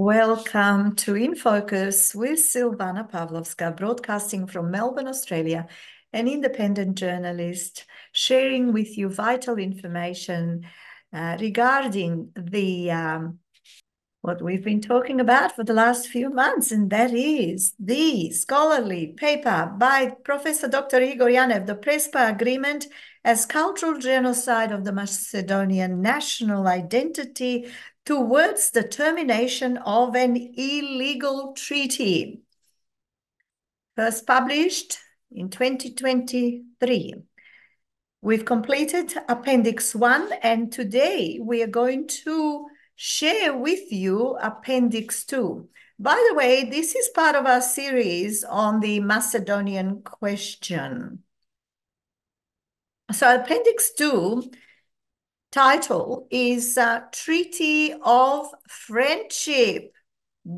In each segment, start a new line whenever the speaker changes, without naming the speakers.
Welcome to In Focus with Silvana Pavlovska, broadcasting from Melbourne, Australia, an independent journalist sharing with you vital information regarding what we've been talking about for the last few months, and that is the scholarly paper by Prof.d-r Igor Janev, the Prespa Agreement as Cultural Genocide of the Macedonian National Identity towards the termination of an illegal treaty. First published in 2023. We've completed Appendix 1, and today we are going to share with you Appendix 2. By the way, this is part of our series on the Macedonian question. So Appendix 2 title is Treaty of Friendship,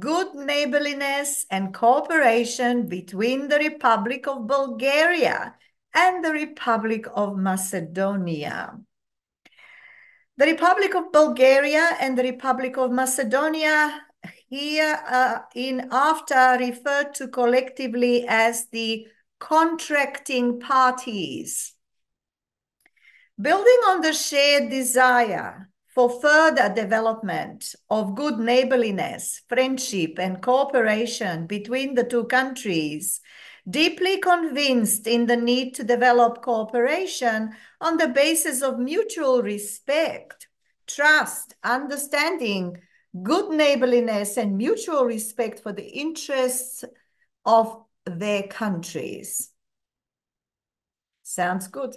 Good Neighborliness and Cooperation between the Republic of Bulgaria and the Republic of Macedonia. The Republic of Bulgaria and the Republic of Macedonia hereafter referred to collectively as the contracting parties. Building on the shared desire for further development of good neighborliness, friendship, and cooperation between the two countries, deeply convinced in the need to develop cooperation on the basis of mutual respect, trust, understanding, good neighborliness, and mutual respect for the interests of their countries. Sounds good.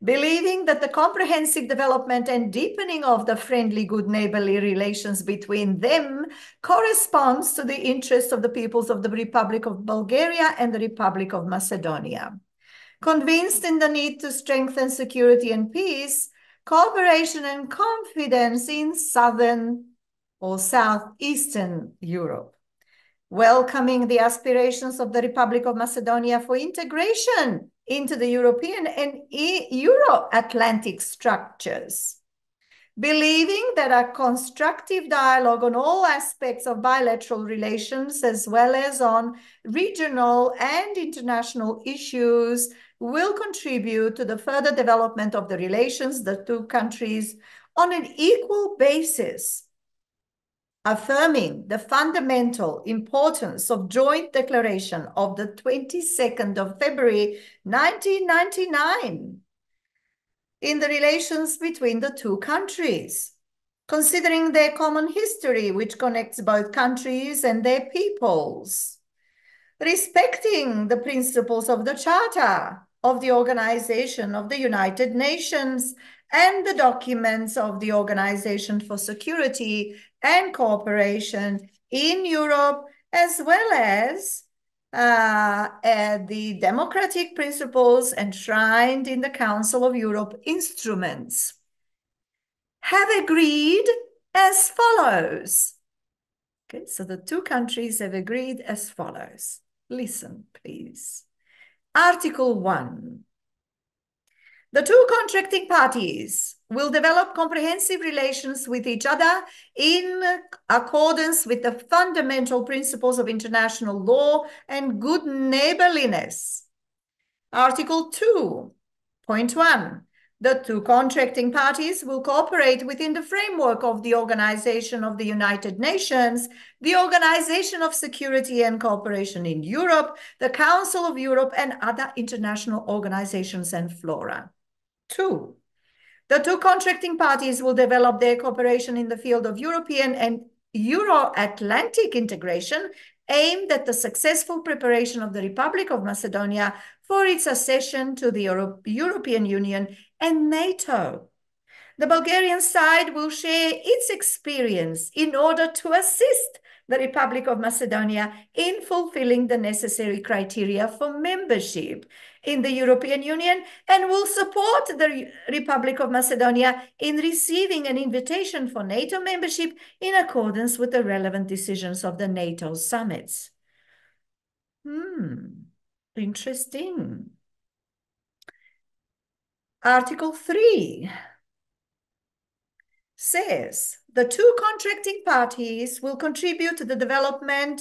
Believing that the comprehensive development and deepening of the friendly, good neighborly relations between them corresponds to the interests of the peoples of the Republic of Bulgaria and the Republic of Macedonia. Convinced in the need to strengthen security and peace, cooperation and confidence in southern or southeastern Europe. Welcoming the aspirations of the Republic of Macedonia for integration into the European and Euro-Atlantic structures. Believing that a constructive dialogue on all aspects of bilateral relations, as well as on regional and international issues, will contribute to the further development of the relations of the two countries on an equal basis. Affirming the fundamental importance of joint declaration of the 22nd of February 1999 in the relations between the two countries, considering their common history which connects both countries and their peoples, respecting the principles of the Charter of the Organization of the United Nations and the documents of the Organization for Security and Cooperation in Europe, as well as the democratic principles enshrined in the Council of Europe instruments, have agreed as follows. Okay, so the two countries have agreed as follows. Listen, please. Article 1. The two contracting parties will develop comprehensive relations with each other in accordance with the fundamental principles of international law and good neighborliness. Article 2.1. The two contracting parties will cooperate within the framework of the Organization of the United Nations, the Organization of Security and Cooperation in Europe, the Council of Europe, and other international organizations and fora. 2. The two contracting parties will develop their cooperation in the field of European and Euro-Atlantic integration aimed at the successful preparation of the Republic of Macedonia for its accession to the European Union and NATO. The Bulgarian side will share its experience in order to assist the Republic of Macedonia in fulfilling the necessary criteria for membership in the European Union and will support the Republic of Macedonia in receiving an invitation for NATO membership in accordance with the relevant decisions of the NATO summits. Interesting. Article 3. says the two contracting parties will contribute to the development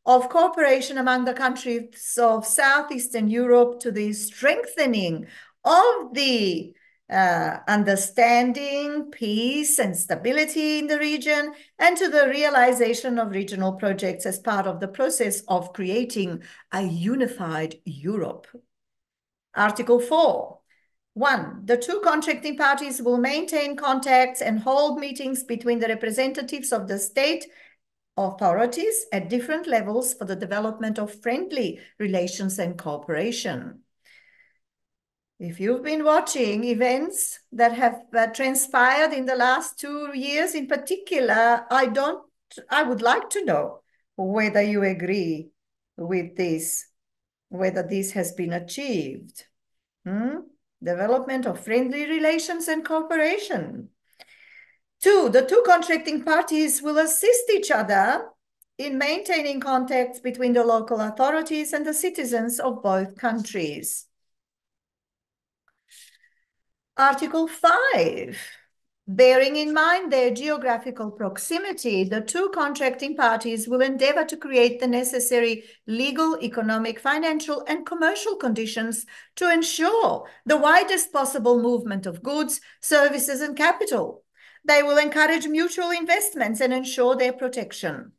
of cooperation among the countries of Southeastern Europe, to the strengthening of the understanding, peace, and stability in the region, and to the realization of regional projects as part of the process of creating a unified Europe. Article 4. 1. The two contracting parties will maintain contacts and hold meetings between the representatives of the state authorities at different levels for the development of friendly relations and cooperation. If you've been watching events that have transpired in the last 2 years in particular, I would like to know whether you agree with this, whether this has been achieved. Development of friendly relations and cooperation. 2, the two contracting parties will assist each other in maintaining contacts between the local authorities and the citizens of both countries. Article 5. Bearing in mind their geographical proximity, the two contracting parties will endeavor to create the necessary legal, economic, financial, and commercial conditions to ensure the widest possible movement of goods, services, and capital. They will encourage mutual investments and ensure their protection.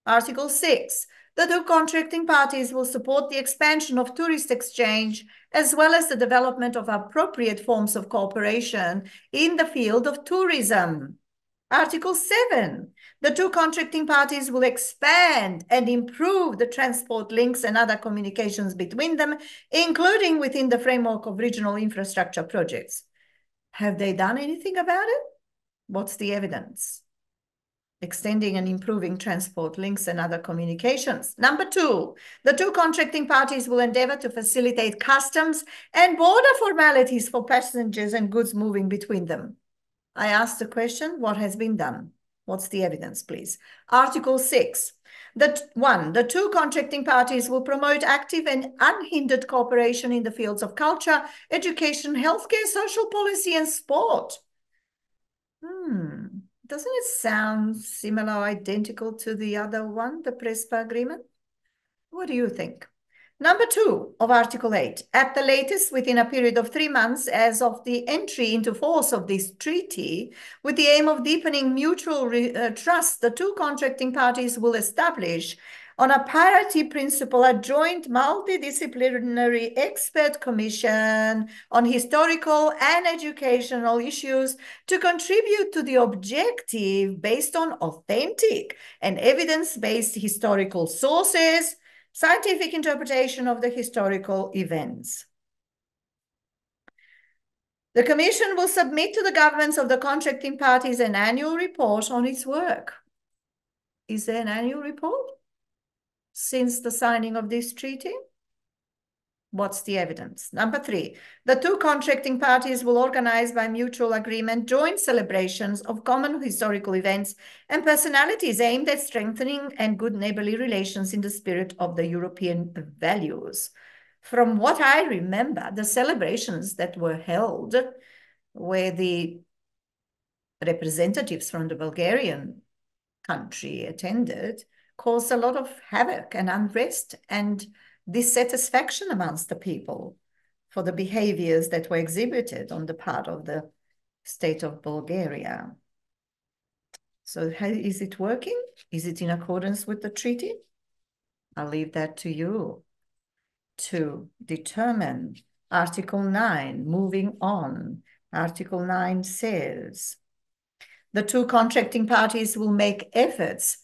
Article 6. The two contracting parties will support the expansion of tourist exchange as well as the development of appropriate forms of cooperation in the field of tourism. Article 7. The two contracting parties will expand and improve the transport links and other communications between them, including within the framework of regional infrastructure projects. Have they done anything about it? What's the evidence? Extending and improving transport links and other communications. Number 2, the two contracting parties will endeavor to facilitate customs and border formalities for passengers and goods moving between them. I asked the question, what has been done? What's the evidence, please? Article 6. 1, the two contracting parties will promote active and unhindered cooperation in the fields of culture, education, healthcare, social policy, and sport. Doesn't it sound similar, identical to the other one, the Prespa agreement? What do you think? Number 2 of Article 8, at the latest within a period of 3 months as of the entry into force of this treaty, with the aim of deepening mutual trust, the two contracting parties will establish on a parity principle a joint multidisciplinary expert commission on historical and educational issues to contribute to the objective based on authentic and evidence-based historical sources, scientific interpretation of the historical events. The Commission will submit to the governments of the contracting parties an annual report on its work. Is there an annual report since the signing of this treaty? What's the evidence? Number 3, the two contracting parties will organize by mutual agreement joint celebrations of common historical events and personalities aimed at strengthening and good neighborly relations in the spirit of the European values. From what I remember, the celebrations that were held where the representatives from the Bulgarian country attended caused a lot of havoc and unrest and dissatisfaction amongst the people for the behaviors that were exhibited on the part of the state of Bulgaria. So how is it working? Is it in accordance with the treaty? I'll leave that to you to determine. Article 9, moving on. Article 9 says, the two contracting parties will make efforts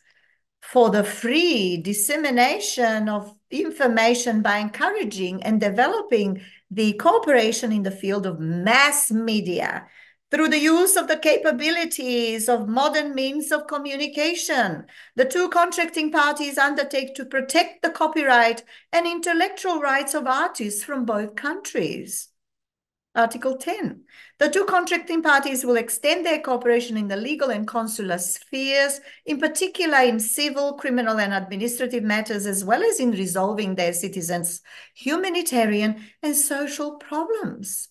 for the free dissemination of information by encouraging and developing the cooperation in the field of mass media through the use of the capabilities of modern means of communication. The two contracting parties undertake to protect the copyright and intellectual rights of artists from both countries. Article 10. The two contracting parties will extend their cooperation in the legal and consular spheres, in particular in civil, criminal, and administrative matters, as well as in resolving their citizens' humanitarian and social problems.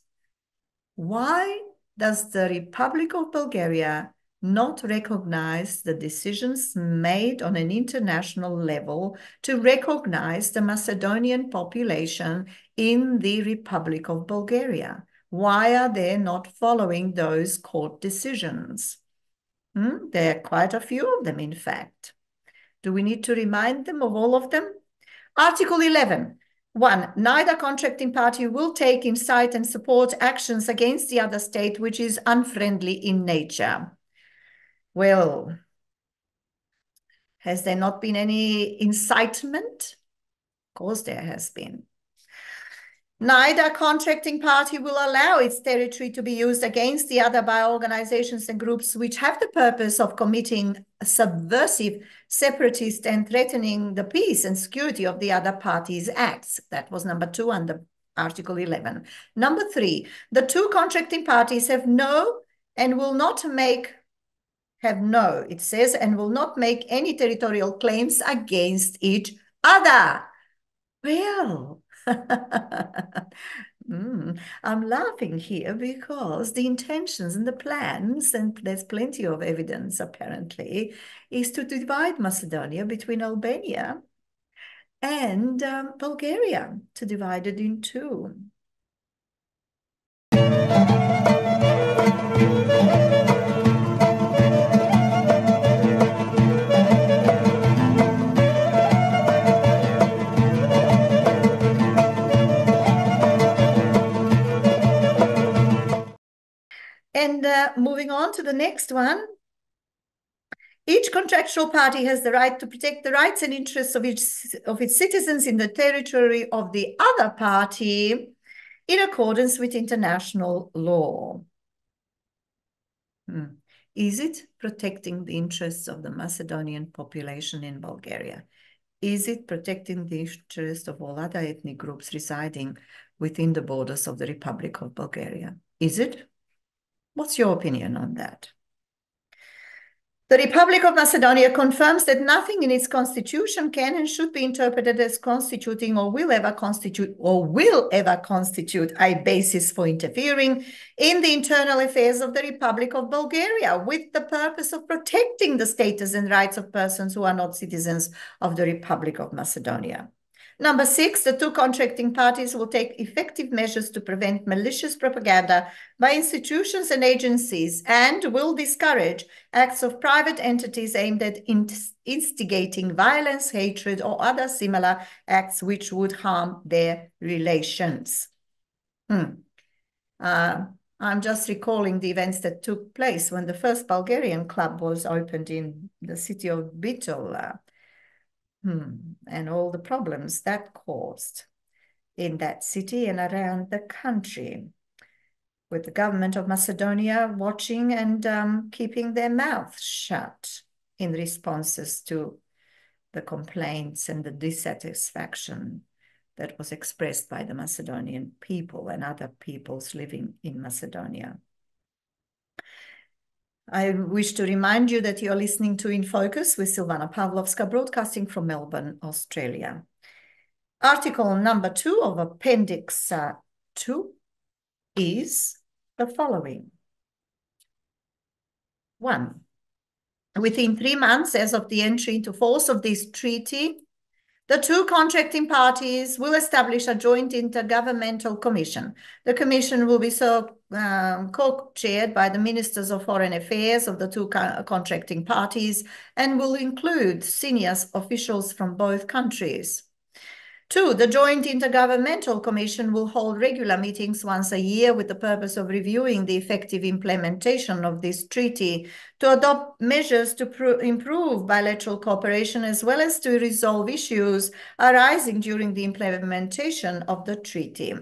Why does the Republic of Bulgaria not recognize the decisions made on an international level to recognize the Macedonian population in the Republic of Bulgaria? Why are they not following those court decisions? There are quite a few of them, in fact. Do we need to remind them of all of them? Article 11. 1. Neither contracting party will take, incite, and support actions against the other state which is unfriendly in nature. Well, has there not been any incitement? Of course there has been. Neither contracting party will allow its territory to be used against the other by organizations and groups which have the purpose of committing subversive, separatist, and threatening the peace and security of the other party's acts. That was number 2 under Article 11. Number 3, the two contracting parties have no, it says, and will not make any territorial claims against each other. Well, I'm laughing here because the intentions and the plans, and there's plenty of evidence apparently, is to divide Macedonia between Albania and Bulgaria, to divide it in two. And moving on to the next one. Each contractual party has the right to protect the rights and interests of its citizens in the territory of the other party in accordance with international law. Is it protecting the interests of the Macedonian population in Bulgaria? Is it protecting the interests of all other ethnic groups residing within the borders of the Republic of Bulgaria? Is it? What's your opinion on that? The Republic of Macedonia confirms that nothing in its constitution can and should be interpreted as constituting or will ever constitute a basis for interfering in the internal affairs of the Republic of Bulgaria with the purpose of protecting the status and rights of persons who are not citizens of the Republic of Macedonia. Number 6, the two contracting parties will take effective measures to prevent malicious propaganda by institutions and agencies and will discourage acts of private entities aimed at instigating violence, hatred, or other similar acts which would harm their relations. I'm just recalling the events that took place when the first Bulgarian club was opened in the city of Bitola. And all the problems that caused in that city and around the country, with the government of Macedonia watching and keeping their mouths shut in responses to the complaints and the dissatisfaction that was expressed by the Macedonian people and other peoples living in Macedonia. I wish to remind you that you're listening to In Focus with Silvana Pavlovska, broadcasting from Melbourne, Australia. Article number 2 of Appendix 2 is the following. 1. Within 3 months as of the entry into force of this treaty, the two contracting parties will establish a joint intergovernmental commission. The commission will be co-chaired by the ministers of foreign affairs of the two contracting parties and will include senior officials from both countries. 2. The Joint Intergovernmental Commission will hold regular meetings once a year with the purpose of reviewing the effective implementation of this treaty, to adopt measures to improve bilateral cooperation as well as to resolve issues arising during the implementation of the treaty.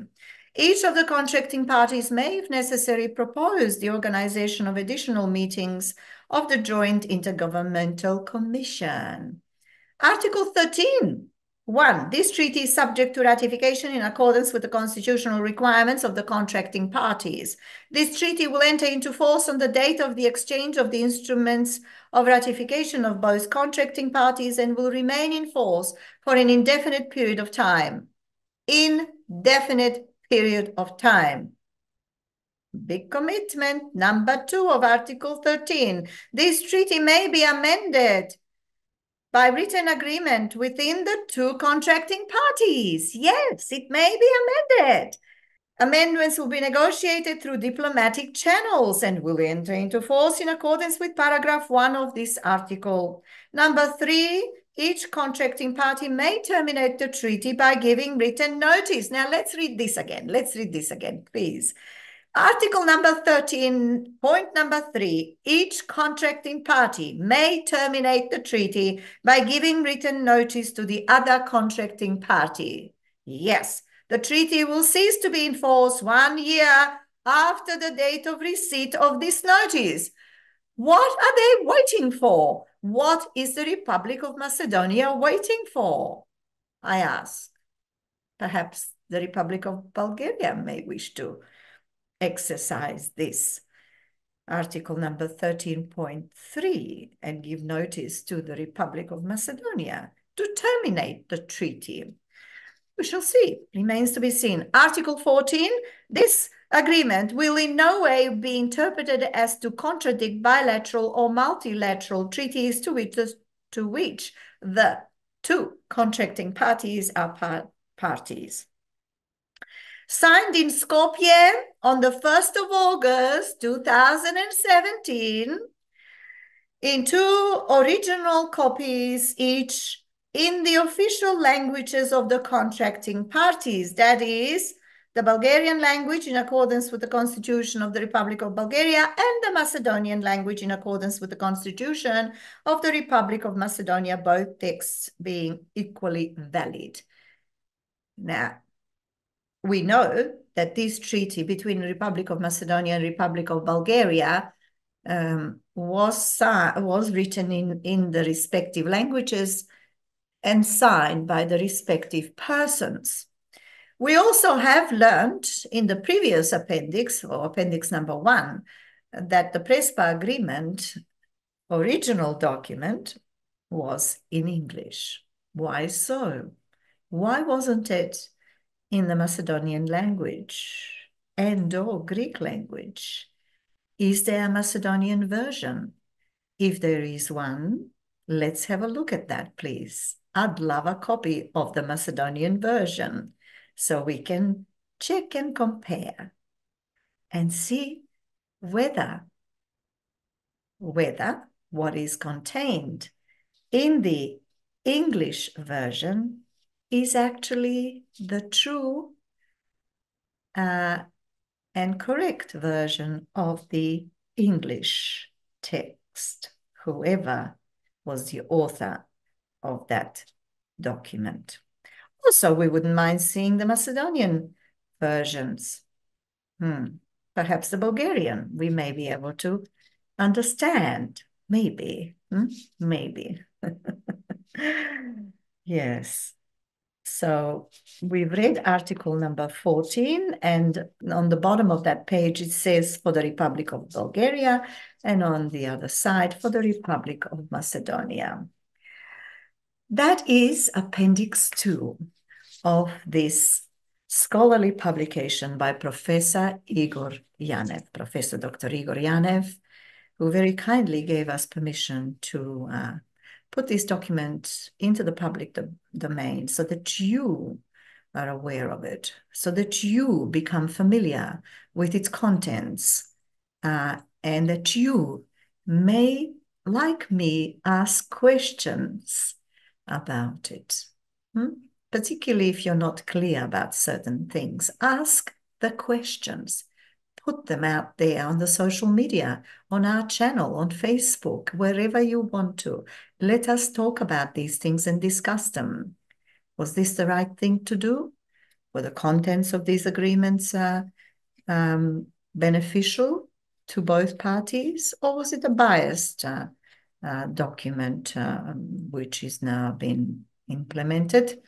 Each of the contracting parties may, if necessary, propose the organization of additional meetings of the Joint Intergovernmental Commission. Article 13. 1. This treaty is subject to ratification in accordance with the constitutional requirements of the contracting parties. This treaty will enter into force on the date of the exchange of the instruments of ratification of both contracting parties and will remain in force for an indefinite period of time. Indefinite period of time. big commitment. Number 2 of Article 13. This treaty may be amended by written agreement within the 2 contracting parties. Yes, it may be amended. Amendments will be negotiated through diplomatic channels and will enter into force in accordance with paragraph 1 of this article. Number 3, each contracting party may terminate the treaty by giving written notice. Now let's read this again. Let's read this again, please. Article number 13, point number 3, each contracting party may terminate the treaty by giving written notice to the other contracting party. Yes, the treaty will cease to be in force 1 year after the date of receipt of this notice. What are they waiting for? What is the Republic of Macedonia waiting for? I ask. Perhaps the Republic of Bulgaria may wish to exercise this article number 13.3 and give notice to the Republic of Macedonia to terminate the treaty. We shall see. Remains to be seen. Article 14, this agreement will in no way be interpreted as to contradict bilateral or multilateral treaties to which the 2 contracting parties are parties. Signed in Skopje on the 1st of August 2017 in 2 original copies each in the official languages of the contracting parties, that is, the Bulgarian language in accordance with the Constitution of the Republic of Bulgaria and the Macedonian language in accordance with the Constitution of the Republic of Macedonia, both texts being equally valid. Now, we know that this treaty between the Republic of Macedonia and Republic of Bulgaria was written in the respective languages and signed by the respective persons. We also have learned in the previous appendix, or appendix number 1, that the Prespa agreement, original document, was in English. Why so? Why wasn't it in the Macedonian language and/or Greek language? Is there a Macedonian version? If there is one, let's have a look at that, please. I'd love a copy of the Macedonian version so we can check and compare and see whether what is contained in the English version is actually the true and correct version of the English text, whoever was the author of that document. Also, we wouldn't mind seeing the Macedonian versions. Perhaps the Bulgarian, we may be able to understand, maybe, maybe. Yes. So we've read article number 14, and on the bottom of that page, it says for the Republic of Bulgaria, and on the other side for the Republic of Macedonia. That is Appendix 2 of this scholarly publication by Professor Igor Janev, Professor Dr. Igor Janev, who very kindly gave us permission to put this document into the public domain so that you are aware of it, so that you become familiar with its contents, and that you may, like me, ask questions about it. Particularly if you're not clear about certain things, ask the questions. Put them out there on the social media, on our channel, on Facebook, wherever you want to. Let us talk about these things and discuss them. Was this the right thing to do? Were the contents of these agreements beneficial to both parties, or was it a biased document which is now been implemented?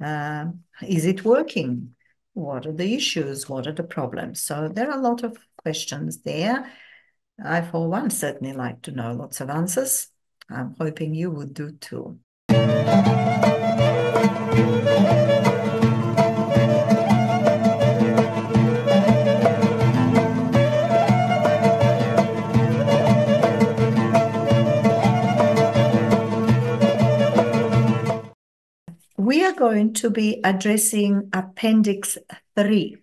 Is it working? What are the issues? What are the problems? So there are a lot of questions there. I, for one, certainly like to know lots of answers. I'm hoping you would do too. going to be addressing Appendix 3.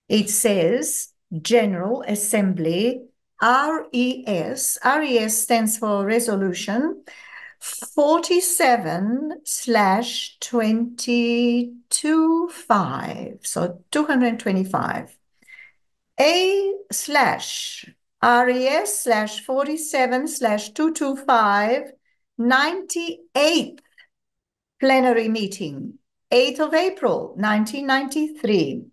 It says General Assembly, RES. RES stands for Resolution 47/225, so 225. A/RES/47/225, 98th plenary meeting, 8th of April, 1993.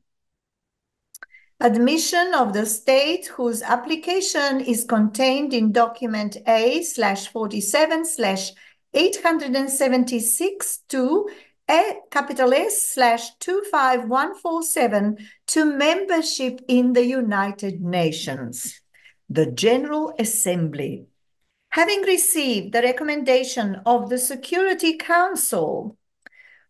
Admission of the state whose application is contained in document A/47/876 to capital S/25147 to membership in the United Nations. The General Assembly, having received the recommendation of the Security Council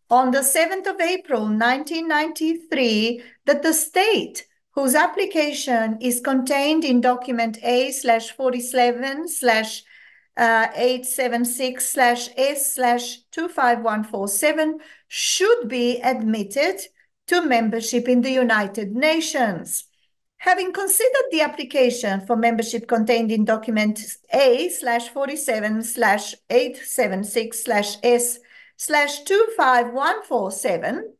on the 7th of April, 1993, that the state whose application is contained in document A/47/876/S/25147 should be admitted to membership in the United Nations. Having considered the application for membership contained in document A/47/876/S/25147,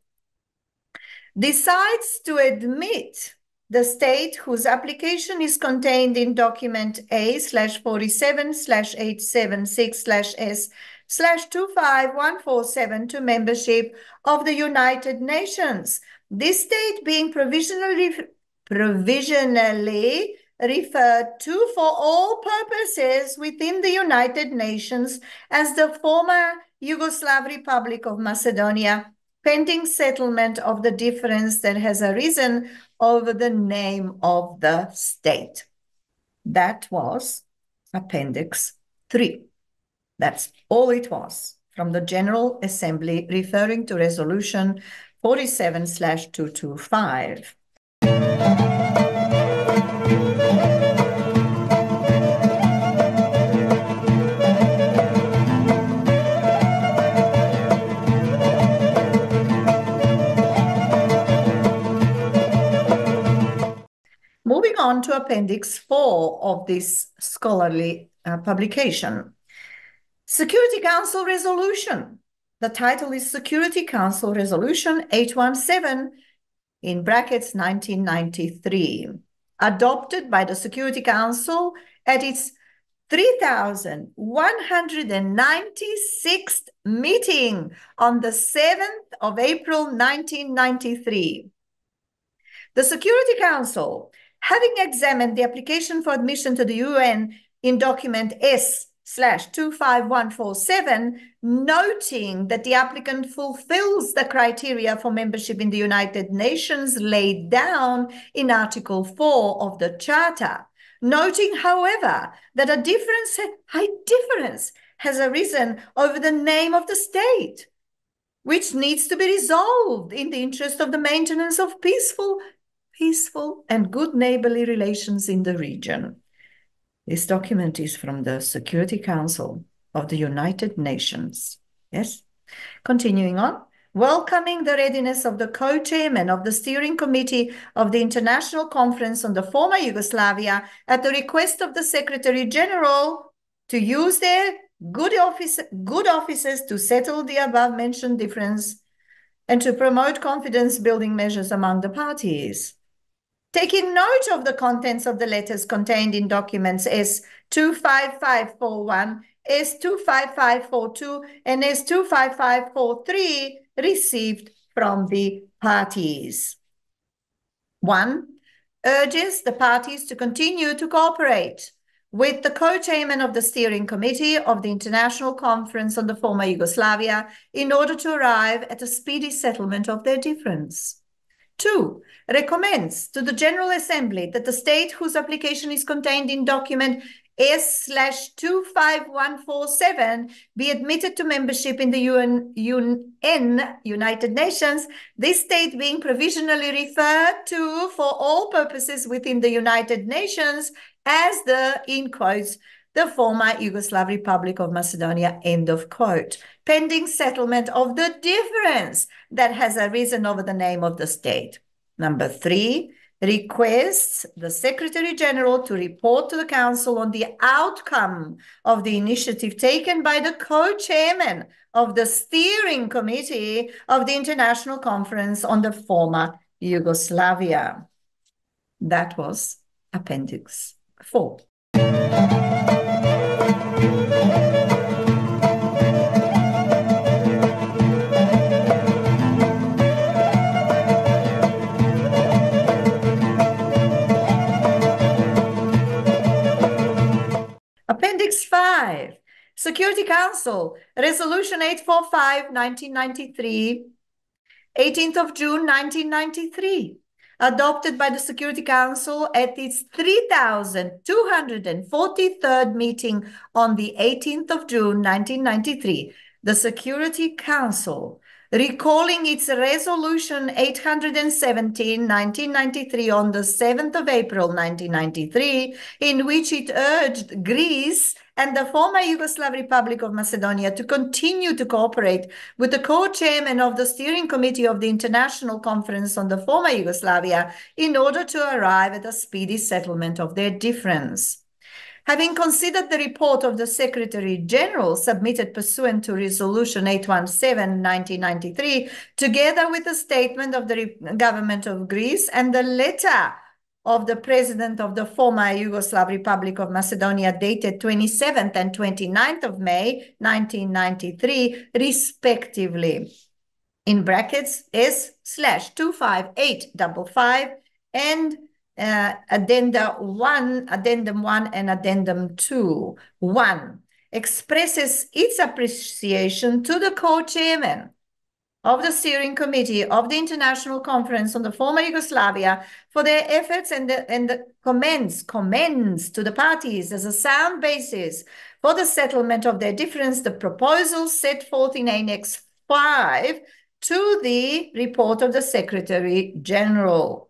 decides to admit the state whose application is contained in document A/47/876/S/25147 to membership of the United Nations, this state being provisionally referred to for all purposes within the United Nations as the former Yugoslav Republic of Macedonia, pending settlement of the difference that has arisen over the name of the state. That was Appendix 3. That's all it was from the General Assembly referring to Resolution 47/225. Moving on to Appendix 4 of this scholarly publication. Security Council Resolution. The title is Security Council Resolution 817 in brackets 1993, adopted by the Security Council at its 3,196th meeting on the 7th of April 1993. The Security Council, having examined the application for admission to the UN in document S/25147, noting that the applicant fulfills the criteria for membership in the United Nations laid down in Article 4 of the Charter, noting, however, that a high difference has arisen over the name of the state, which needs to be resolved in the interest of the maintenance of peaceful and good neighborly relations in the region. This document is from the Security Council of the United Nations. Yes. Continuing on. Welcoming the readiness of the co-chairman of the Steering Committee of the International Conference on the former Yugoslavia at the request of the Secretary General to use their good offices to settle the above-mentioned difference and to promote confidence-building measures among the parties. Taking note of the contents of the letters contained in documents S/25541, S/25542, and S/25543 received from the parties. 1. Urges the parties to continue to cooperate with the co-chairman of the Steering Committee of the International Conference on the former Yugoslavia in order to arrive at a speedy settlement of their difference. 2. Recommends to the General Assembly that the state whose application is contained in document S/25147 be admitted to membership in the United Nations, this state being provisionally referred to for all purposes within the United Nations as the, in quotes, the former Yugoslav Republic of Macedonia, end of quote, pending settlement of the difference that has arisen over the name of the state. Number 3, requests the Secretary General to report to the Council on the outcome of the initiative taken by the co-chairman of the steering committee of the International Conference on the former Yugoslavia. That was Appendix 4. Appendix 5, Security Council, Resolution 845, 1993, 18th of June, 1993, adopted by the Security Council at its 3,243rd meeting on the 18th of June, 1993. The Security Council, recalling its Resolution 817, 1993 on the 7th of April, 1993, in which it urged Greece and the former Yugoslav Republic of Macedonia to continue to cooperate with the co-chairman of the steering committee of the International Conference on the former Yugoslavia in order to arrive at a speedy settlement of their difference. Having considered the report of the Secretary General submitted pursuant to Resolution 817, 1993, together with the statement of the government of Greece and the letter of the President of the former Yugoslav Republic of Macedonia dated 27th and 29th of May, 1993, respectively, in brackets S/25855 and Addendum 1 and Addendum 2. 1. Expresses its appreciation to the co-chairman of the steering committee of the International Conference on the former Yugoslavia for their efforts and commends to the parties as a sound basis for the settlement of their difference the proposals set forth in Annex 5 to the report of the Secretary General.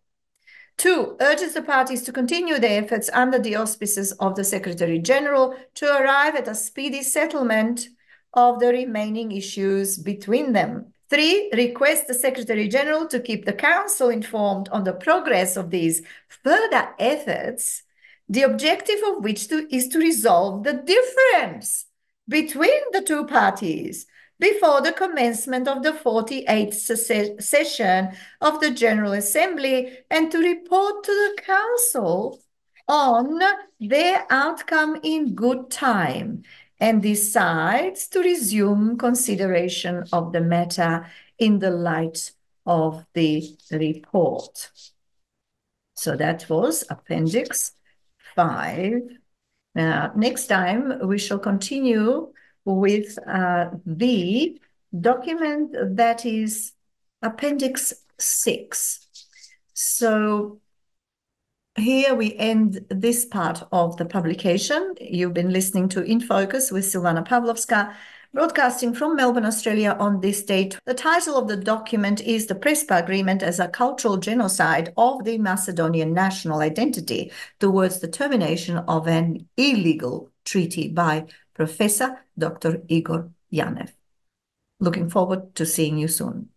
2. Urges the parties to continue their efforts under the auspices of the Secretary General to arrive at a speedy settlement of the remaining issues between them. 3. Requests the Secretary General to keep the Council informed on the progress of these further efforts, the objective of which is to resolve the difference between the two parties before the commencement of the 48th session of the General Assembly and to report to the Council on their outcome in good time and decides to resume consideration of the matter in the light of the report. So that was Appendix 5. Next time, we shall continue with the document that is Appendix 6. So here we end this part of the publication. You've been listening to In Focus with Silvana Pavlovska, broadcasting from Melbourne, Australia on this date. The title of the document is The Prespa Agreement as a Cultural Genocide of the Macedonian National Identity towards the Termination of an Illegal Treaty by Prof.d-r Igor Janev. Looking forward to seeing you soon.